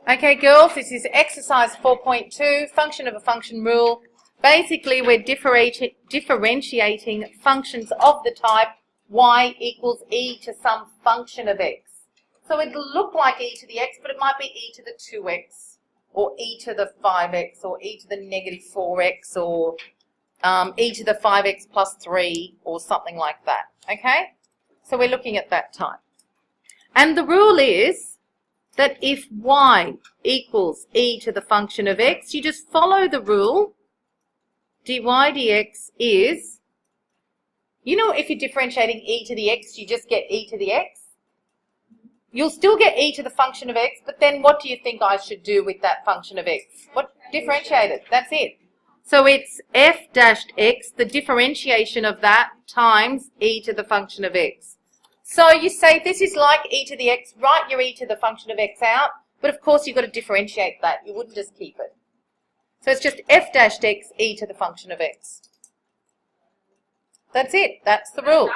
Okay, girls, this is exercise 4.2, function of a function rule. Basically, we're differentiating functions of the type y equals e to some function of x. So it'll look like e to the x, but it might be e to the 2x, or e to the 5x, or e to the negative 4x, or e to the 5x plus 3, or something like that. Okay? So we're looking at that type. And the rule is that if y equals e to the function of x, you just follow the rule. Dy dx is, you know, if you're differentiating e to the x, you just get e to the x. You'll still get e to the function of x, but then what do you think I should do with that function of x? What? Differentiate it. That's it. So it's f dashed x, the differentiation of that, times e to the function of x. So you say this is like e to the x, write your e to the function of x out, but of course you've got to differentiate that. You wouldn't just keep it. So it's just f dashed x e to the function of x. That's it. That's the rule.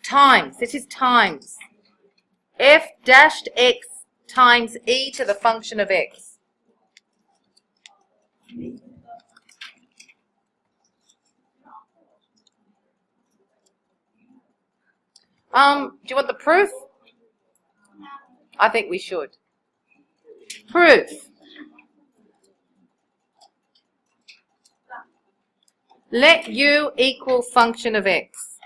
Times. This is times. F dashed x times e to the function of x. Do you want the proof? I think we should. Proof. Let u equal function of x.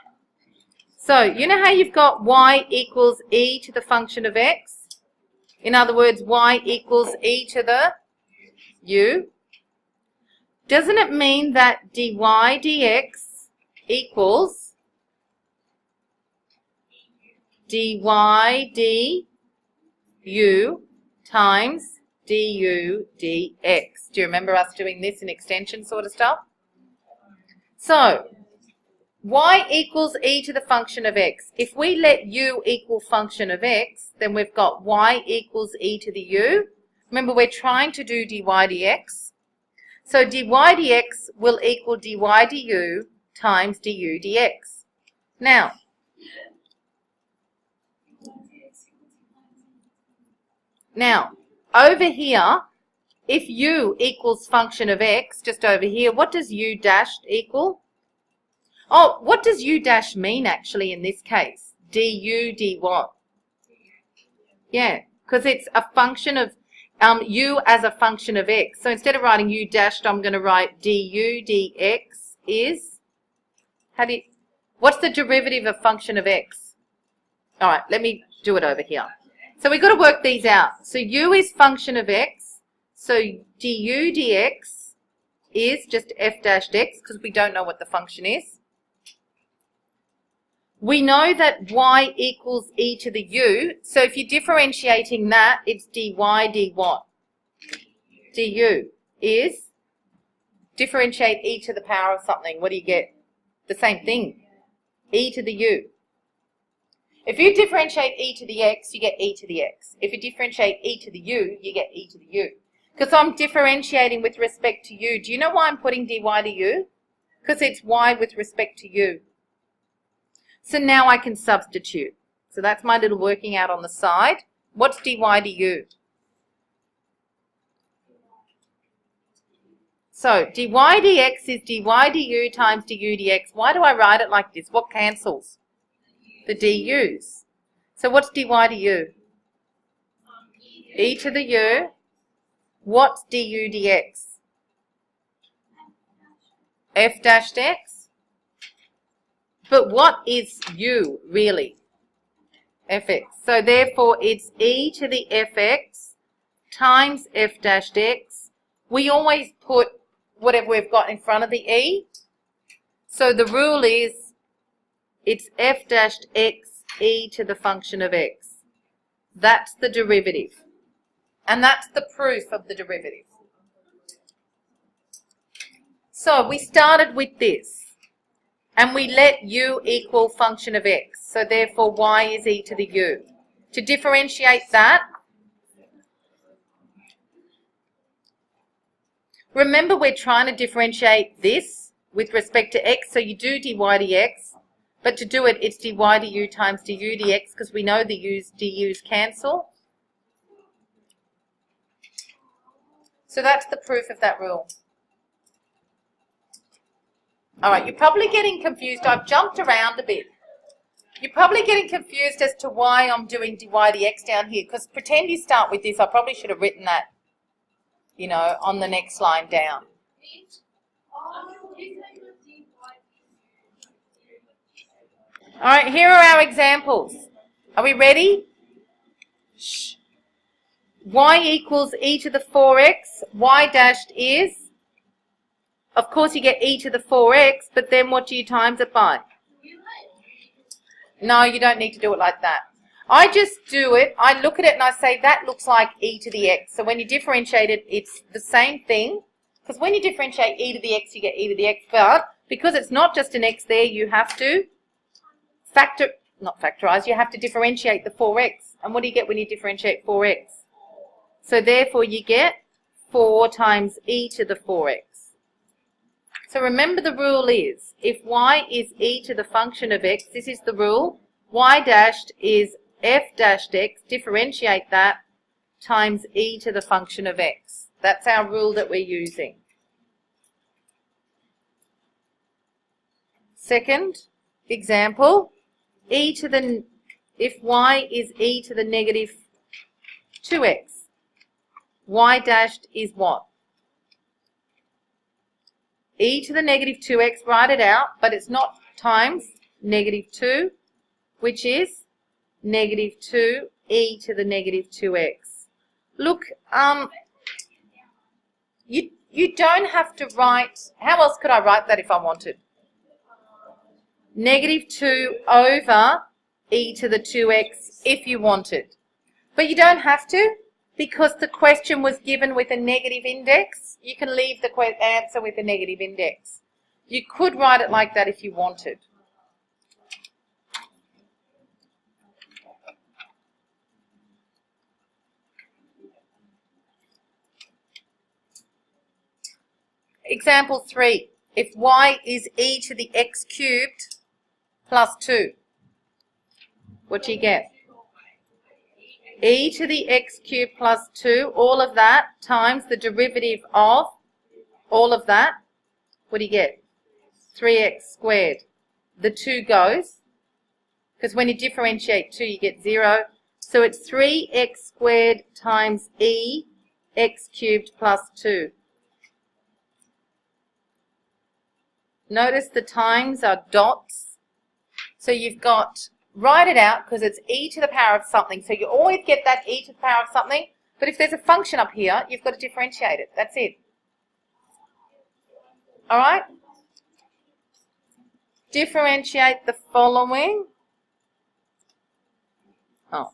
So, you know how you've got y equals e to the function of x? In other words, y equals e to the u. Doesn't it mean that dy dx equals dy du times du dx? Do you remember us doing this in extension sort of stuff? So, y equals e to the function of x. If we let u equal function of x, then we've got y equals e to the u. Remember, we're trying to do dy dx. So dy dx will equal dy du times du dx. Now, over here, if u equals function of x, just over here, what does u dashed equal? Oh, what does u dash mean actually in this case? Du, d what? Yeah, because it's a function of u as a function of x. So instead of writing u dashed, I'm going to write du dx is, what's the derivative of function of x? All right, let me do it over here. So we've got to work these out. So u is function of x. So du dx is just f dashed x because we don't know what the function is. We know that y equals e to the u. So if you're differentiating that, it's dy d what? Du is differentiate e to the power of something. What do you get? The same thing. E to the u. If you differentiate e to the x, you get e to the x. If you differentiate e to the u, you get e to the u. Because I'm differentiating with respect to u. Do you know why I'm putting dy du? Because it's y with respect to u. So now I can substitute. So that's my little working out on the side. What's dy du? So dy dx is dy du times du dx. Why do I write it like this? What cancels? The du's. So what's dy du? E to the u. What's du dx? F dashed x. But what is u really? Fx. So therefore it's e to the fx times f dashed x. We always put whatever we've got in front of the e. So the rule is it's f dashed x e to the function of x. That's the derivative. And that's the proof of the derivative. So we started with this. And we let u equal function of x. So therefore y is e to the u. To differentiate that, remember we're trying to differentiate this with respect to x. So you do dy dx. But to do it, it's dy du times du dx because we know the du's cancel. So that's the proof of that rule. All right, you're probably getting confused. I've jumped around a bit. You're probably getting confused as to why I'm doing dy dx down here, because pretend you start with this. I probably should have written that, you know, on the next line down. All right, here are our examples. Are we ready? Shh. Y equals e to the 4x. Y dashed is, of course you get e to the 4x, but then what do you times it by? No, you don't need to do it like that. I just do it, I look at it and I say that looks like e to the x. So when you differentiate it, it's the same thing. Because when you differentiate e to the x, you get e to the x. But because it's not just an x there, you have to not factorize, you have to differentiate the 4x. And what do you get when you differentiate 4x? So therefore you get 4 times e to the 4x. So remember the rule is, if y is e to the function of x, this is the rule, y dashed is f dashed x, differentiate that, times e to the function of x. That's our rule that we're using. Second example, if y is e to the negative 2x, y dashed is what? E to the negative 2x, write it out, but it's not times negative 2, which is negative 2 e to the negative 2x. Look, you don't have to write, how else could I write that if I wanted? Negative 2 over e to the 2x if you wanted. But you don't have to, because the question was given with a negative index. You can leave the answer with a negative index. You could write it like that if you wanted. Example 3. If y is e to the x cubed plus 2, what do you get? E to the x cubed plus 2, all of that, times the derivative of all of that. What do you get? 3x squared. The 2 goes, because when you differentiate 2, you get 0. So it's 3x squared times e x cubed plus 2. Notice the times are dots. So you've got, write it out because it's e to the power of something. So you always get that e to the power of something. But if there's a function up here, you've got to differentiate it. That's it. All right? Differentiate the following. Oh.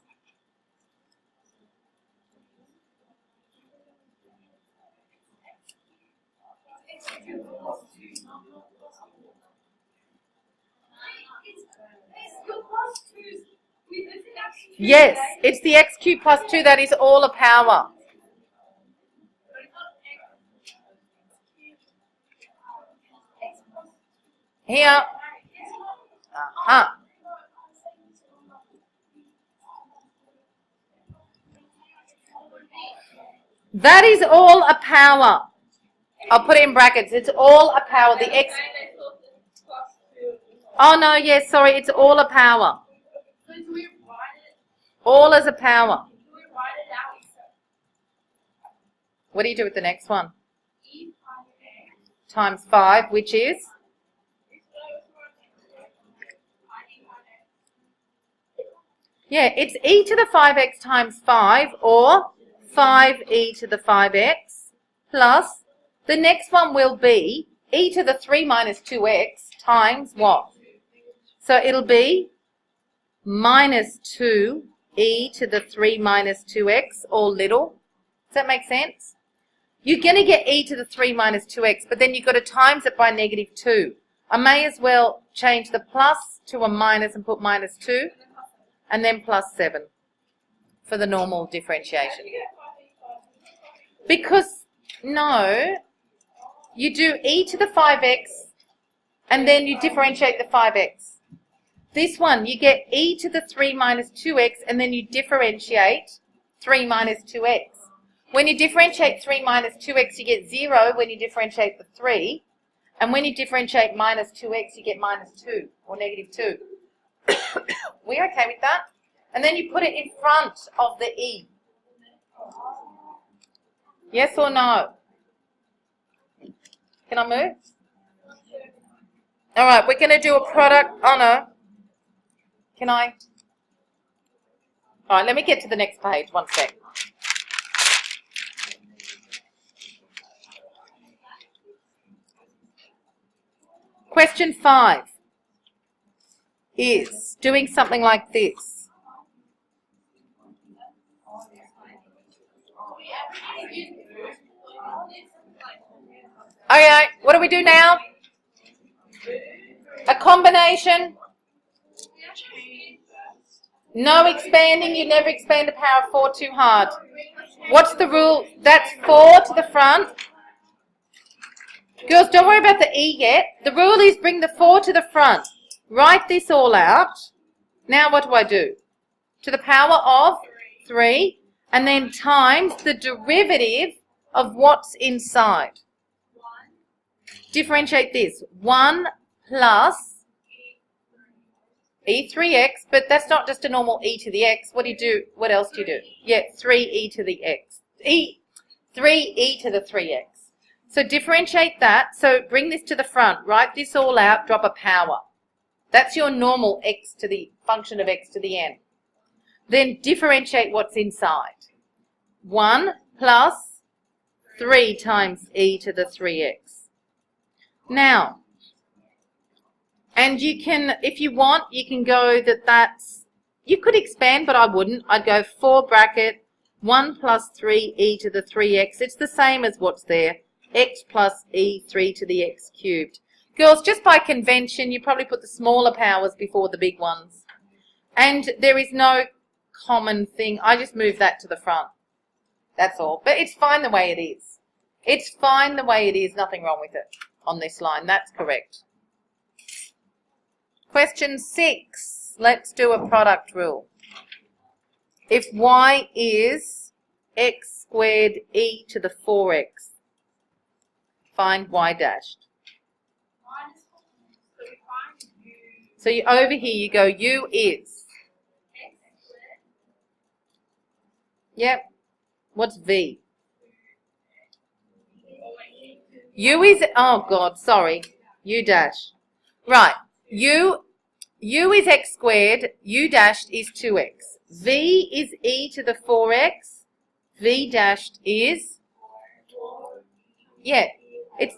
Yes, it's the x cubed plus 2. That is all a power. Here. That is all a power. I'll put it in brackets. It's all a power. The x. Oh no, yes, sorry, it's all a power. All as a power. What do you do with the next one? Times 5, which is? Yeah, it's e to the 5x times 5, or 5e to the 5x, plus the next one will be e to the 3 minus 2x times what? So it'll be minus 2e to the 3 minus 2x, all little. Does that make sense? You're going to get e to the 3 minus 2x, but then you've got to times it by negative 2. I may as well change the plus to a minus and put minus 2, and then plus 7 for the normal differentiation. Because, no, you do e to the 5x, and then you differentiate the 5x. This one, you get e to the 3 minus 2x, and then you differentiate 3 minus 2x. When you differentiate 3 minus 2x, you get 0 when you differentiate the 3. And when you differentiate minus 2x, you get minus 2, or negative 2. We okay with that? And then you put it in front of the e. Yes or no? Can I move? All right, we're going to do a product. Oh, no. Can I? All right, let me get to the next page. One sec. Question 5 is doing something like this. Okay, what do we do now? A combination. No expanding. You never expand the power of 4 too hard. What's the rule? That's 4 to the front. Girls, don't worry about the e yet. The rule is bring the 4 to the front. Write this all out. Now what do I do? To the power of 3, and then times the derivative of what's inside. Differentiate this. 1 plus e3x, but that's not just a normal e to the x. What do you do? What else do you do? Yeah, 3e to the x. 3e to the 3x. So differentiate that. So bring this to the front. Write this all out. Drop a power. That's your normal x to the function of x to the n. Then differentiate what's inside. 1 plus 3 times e to the 3x. Now, and you can, if you want, you can go that's, you could expand, but I wouldn't. I'd go 4 bracket 1 plus 3 e to the 3x. It's the same as what's there. X plus e3 to the x cubed. Girls, just by convention, you probably put the smaller powers before the big ones. And there is no common thing. I just move that to the front. That's all. But it's fine the way it is. It's fine the way it is. Nothing wrong with it on this line. That's correct. Question 6. Let's do a product rule. If y is x squared e to the 4x, find y dashed. So you, over here you go, u is. Yep. What's v? U is, oh God, sorry. U dash. Right. U is x squared. U dashed is 2x. V is e to the 4x. V dashed is, yeah, it's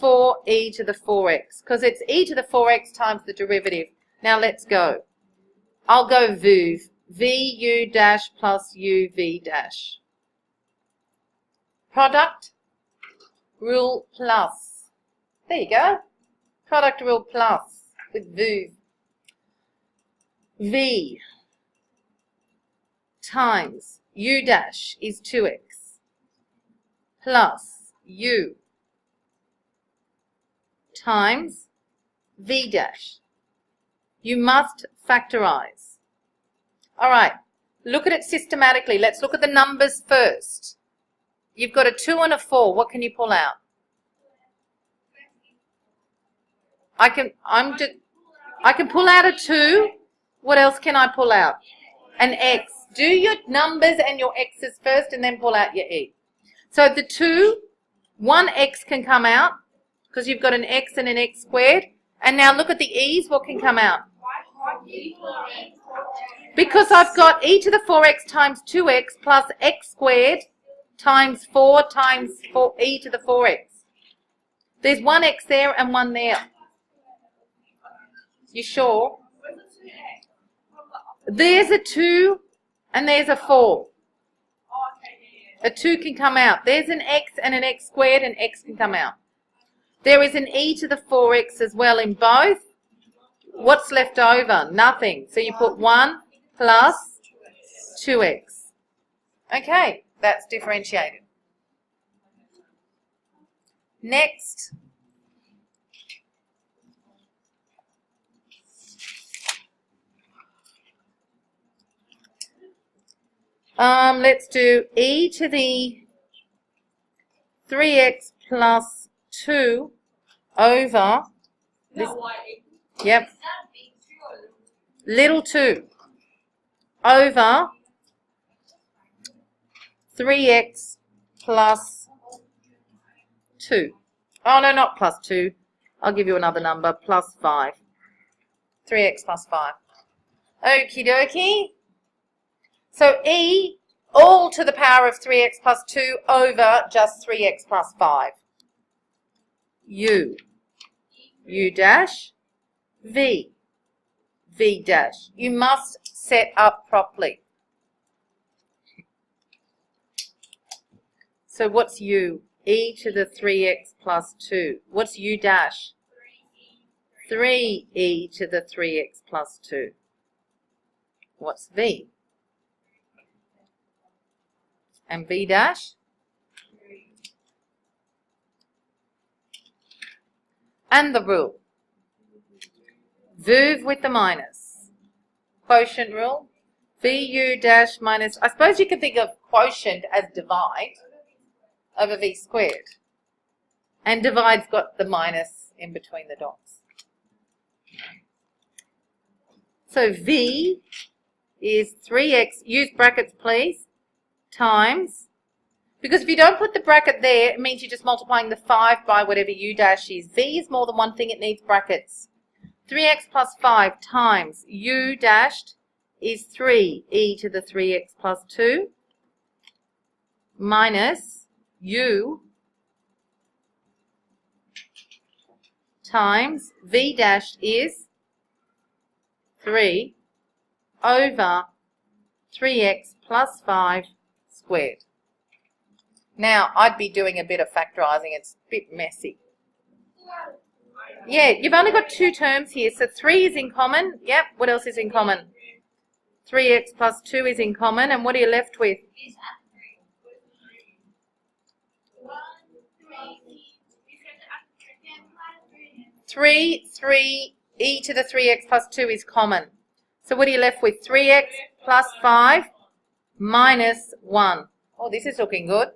4e to the 4x, because it's e to the 4x times the derivative. Now let's go. I'll go VU. VU dash plus UV dash. Product rule plus. There you go. Product rule plus with VU. V times U dash is 2x plus U times V dash. You must factorize. All right, look at it systematically. Let's look at the numbers first. You've got a 2 and a 4. What can you pull out? I can pull out a 2. What else can I pull out? An x. Do your numbers and your x's first and then pull out your e. So the 2, 1x can come out because you've got an x and an x squared. And now look at the e's. What can come out? Because I've got e to the 4x times 2x plus x squared times 4 times 4 e to the 4x. There's one x there and one there. You sure? There's a 2 and there's a 4. A 2 can come out. There's an x and an x squared, and x can come out. There is an e to the 4x as well in both. What's left over? Nothing. So you put 1 plus 2x. Okay, that's differentiated. Next. Let's do e to the 3x plus 2 over this, yep, little 2 over 3x plus 2. Oh, no, not plus 2. I'll give you another number, plus 5. 3x plus 5. Okie dokie. So E, all to the power of 3x plus 2 over just 3x plus 5. U dash, V dash. You must set up properly. So what's U? E to the 3x plus 2. What's U dash? 3e to the 3x plus 2. What's V? And V dash? And the rule. Verve with the minus. Quotient rule. VU dash minus, I suppose you could think of quotient as divide over V squared. And divide's got the minus in between the dots. So V is 3x, use brackets please, times, because if you don't put the bracket there, it means you're just multiplying the 5 by whatever U dash is. V is more than one thing, it needs brackets. 3x plus 5 times U dashed is 3e to the 3x plus 2 minus U times V dashed is 3 over 3x plus 5 squared. Now, I'd be doing a bit of factorizing. It's a bit messy. Yeah, you've only got 2 terms here. So 3 is in common. Yep, what else is in common? 3x plus 2 is in common. And what are you left with? 3e to the 3x plus 2 is common. So what are you left with? 3x plus 5 minus 1. Oh, this is looking good.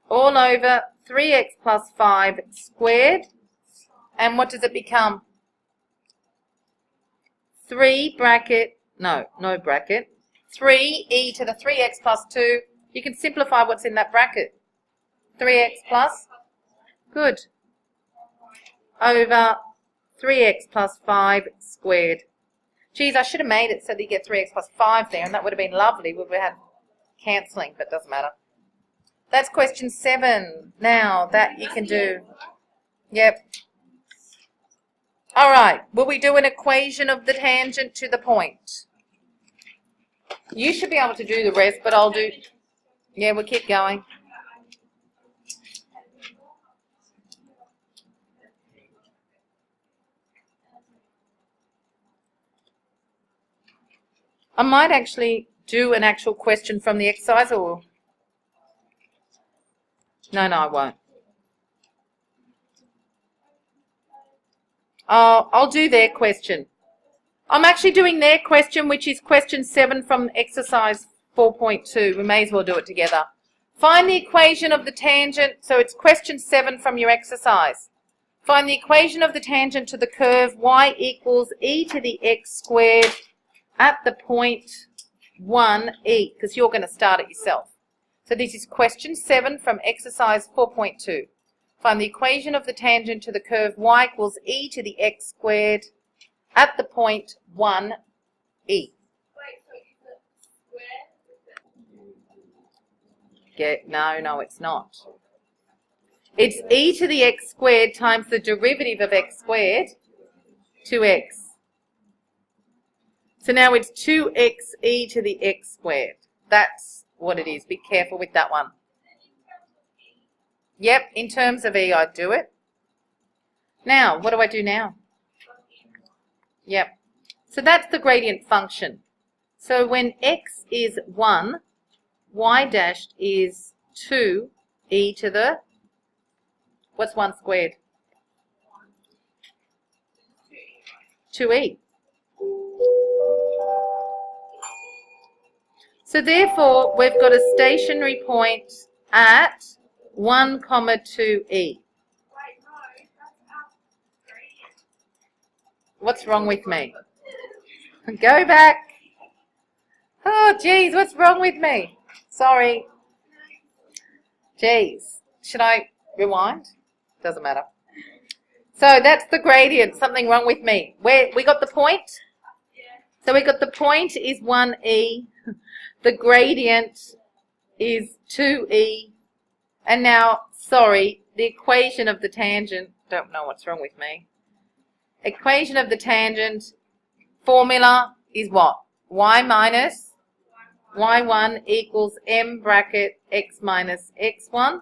All over 3x plus 5 squared. And what does it become? 3 bracket, no bracket. 3e to the 3x plus 2. You can simplify what's in that bracket. 3x plus, good, over 3x plus 5 squared. Geez, I should have made it so that you get 3x plus 5 there, and that would have been lovely. We would have had cancelling, but it doesn't matter. That's question 7. Now, that you can do. Yep. All right. Will we do an equation of the tangent to the point? You should be able to do the rest, but I'll do. Yeah, we'll keep going. I might actually do an actual question from the exercise, or no, I won't. I'll do their question. I'm actually doing their question, which is question 7 from exercise 4.2. We may as well do it together. Find the equation of the tangent. So it's question 7 from your exercise. Find the equation of the tangent to the curve y equals e to the x squared at the point 1e, because you're going to start it yourself. So this is question 7 from exercise 4.2. Find the equation of the tangent to the curve y equals e to the x squared at the point 1e. Wait, so is it squared? No, it's not. It's e to the x squared times the derivative of x squared, 2x. So now it's 2x e to the x squared. That's what it is. Be careful with that one. Yep, in terms of e, I'd do it. Now, what do I do now? Yep. So that's the gradient function. So when x is 1, y dashed is 2 e to the, what's 1 squared? 2e. So therefore, we've got a stationary point at 1, 2e. What's wrong with me? Go back. Oh, geez, what's wrong with me? Sorry. Geez. Should I rewind? Doesn't matter. So that's the gradient. Something wrong with me. We got the point? So we got the point is 1e. The gradient is 2e. And now, sorry, the equation of the tangent. Don't know what's wrong with me. Equation of the tangent formula is what? Y minus y1 equals m bracket x minus x1.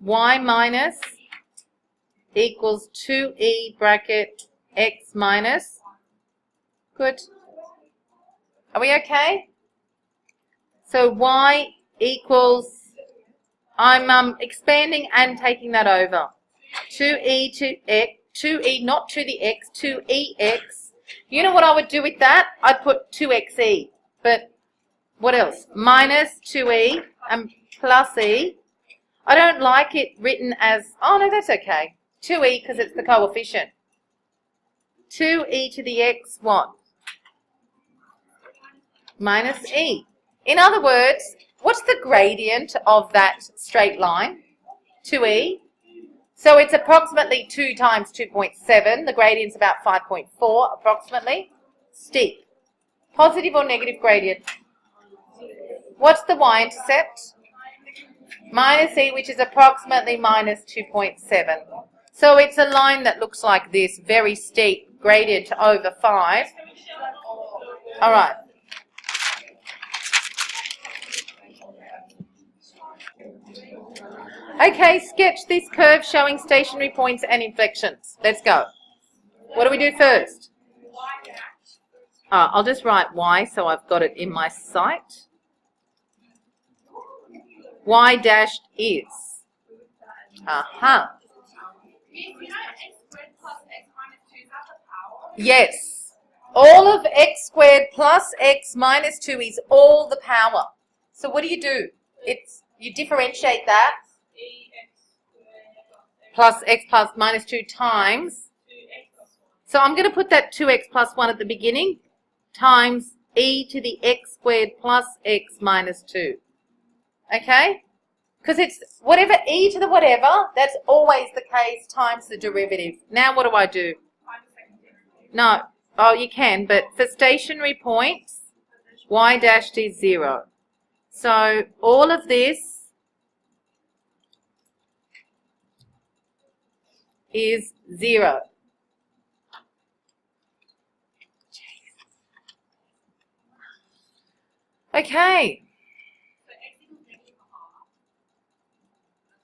Y minus equals 2e bracket x minus. Good. Are we okay? So y equals, I'm expanding and taking that over. 2e to x, 2e, not to the x, 2ex. You know what I would do with that? I'd put 2xe. But what else? Minus 2e and plus e. I don't like it written as, oh no, that's okay. 2e because it's the coefficient. 2e to the x, what? Minus e. In other words, what's the gradient of that straight line? 2e. So it's approximately 2 times 2.7. The gradient's about 5.4 approximately. Steep. Positive or negative gradient? What's the y-intercept? Minus e, which is approximately minus 2.7. So it's a line that looks like this, very steep, gradient over 5. All right. Okay, sketch this curve showing stationary points and inflections. Let's go. What do we do first? I'll just write y so I've got it in my sight. Y dashed is. Aha. Yes. All of x squared plus x minus 2 is all the power. So what do? You differentiate that. Plus x plus minus 2 times. So I'm going to put that 2x plus 1 at the beginning times e to the x squared plus x minus 2. Okay? Because it's whatever e to the whatever, that's always the case times the derivative. Now what do? No. Oh, you can, but for stationary points, y dashed is 0. So all of this is 0. Okay.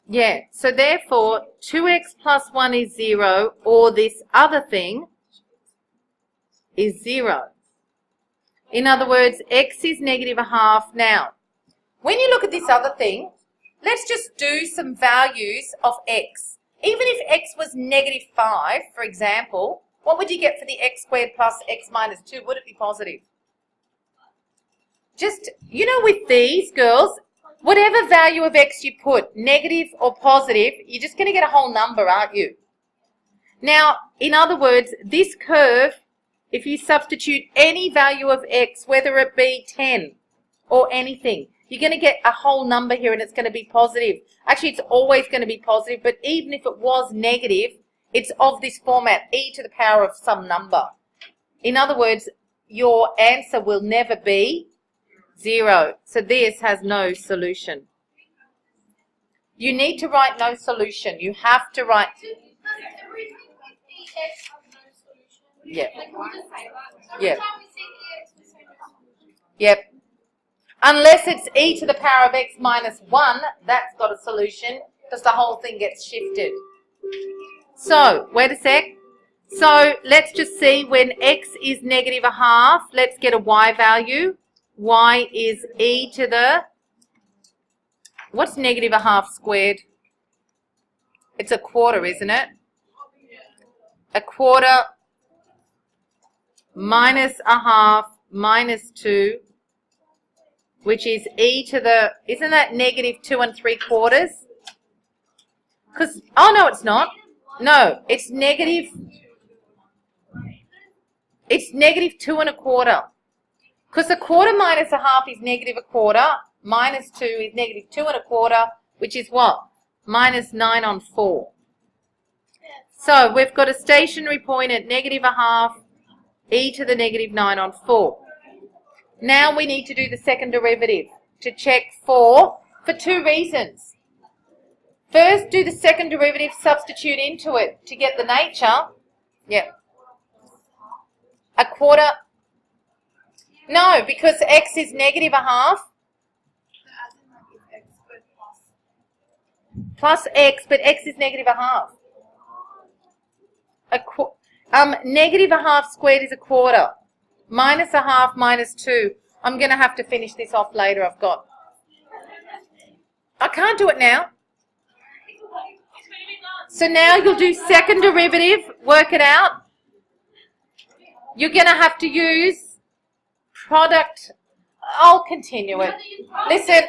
Yeah, so therefore 2x plus 1 is 0, or this other thing is 0. In other words, x is negative a half. Now, when you look at this other thing, let's just do some values of x. Even if x was negative 5, for example, what would you get for the x squared plus x minus 2? Would it be positive? Just, you know, with these, girls, whatever value of x you put, negative or positive, you're just going to get a whole number, aren't you? Now, in other words, this curve, if you substitute any value of x, whether it be 10 or anything, you're going to get a whole number here and it's going to be positive. Actually, it's always going to be positive, but even if it was negative, it's of this format, e to the power of some number. In other words, your answer will never be 0. So this has no solution. You need to write no solution. You have to write... Yep. Yep. Yep. Unless it's e to the power of x minus 1, that's got a solution because the whole thing gets shifted. So, wait a sec. So, let's just see when x is negative a half, let's get a y value. Y is e to the... What's negative a half squared? It's a quarter, isn't it? A quarter minus a half minus 2 which is e to the, isn't that negative 2 3/4? Because, oh no, it's not. No, it's negative 2 1/4. Because a quarter minus a half is negative a quarter, minus 2 is negative 2 1/4, which is what? Minus 9/4. So we've got a stationary point at negative a half, e to the negative 9/4. Now we need to do the second derivative to check for two reasons. First, do the second derivative, substitute into it to get the nature. Yeah. A quarter. No, because x is negative a half. Plus x, but x is negative a half. Negative a half squared is a quarter. Minus a half minus 2. I'm going to have to finish this off later. I can't do it now. So now you'll do second derivative, work it out. You're going to have to use product. I'll continue it. Listen.